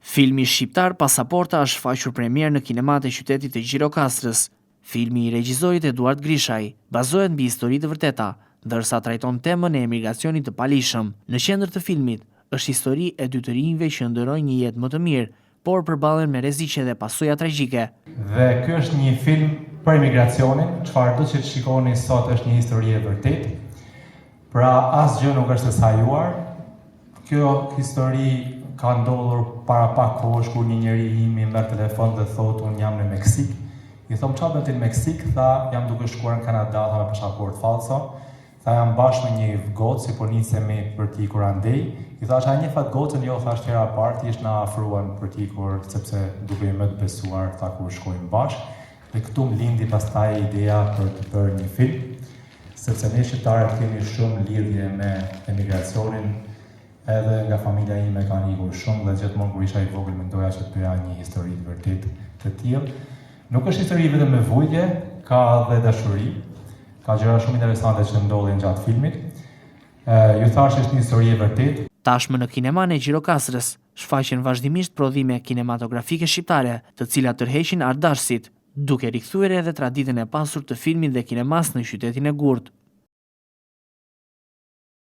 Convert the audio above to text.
Filmi shqiptar Pasaporta është faqur premier në kinemat e qytetit të Gjirokastrës. Filmi i regjizorit Eduard Grishaj bazohet mbi histori të vërteta, ndërsa trajton temën e emigracionit të palishëm. Në qendër të filmit është histori e dy të rinjve që ndërojnë një jetë më të mirë, por përballen me rreziqe dhe pasoja tragjike. Dhe ky është një film për emigracionin, çfarë do që të shikoni sot është një histori e vërtetë. Pra asgjë nuk është e sajuar. Kjo histori ka ndodhur para pak kohësh kur një njeri imi merr telefon dhe thotë unë jam në Meksik. I them çfarë bën ti në Meksik? Tha jam duke shkuar në Kanada me pasaportë falso. Tha jam bashkë me një gocë, si po nisemi për të ikur andej. I thash a njeh fat gocën? Jo, thash tjera parti, ish na afruan për të ikur sepse duke më të besuar ta kur shkojmë bashkë. Dhe këtu më lindi pastaj ideja për të bërë një film, sepse ne shqiptarët kemi shumë lidhje me emigracionin. Edhe nga familja ime kanë ikur shumë dhe gjithmonë kur isha i vogël mendoja që të bëja një histori të vërtetë të tillë. Nuk është histori vetëm me vujtje, ka edhe dashuri. Ka gjëra shumë interesante që ndodhin gjatë filmit. Ju thash është një histori e vërtetë. Tashmë në kineman e Gjirokastrës shfaqen vazhdimisht prodhime kinematografike shqiptare, të cilat tërheqin ardashësit, duke rikthyer edhe traditën e pasur të filmit dhe kinemas në qytetin e Gurtë.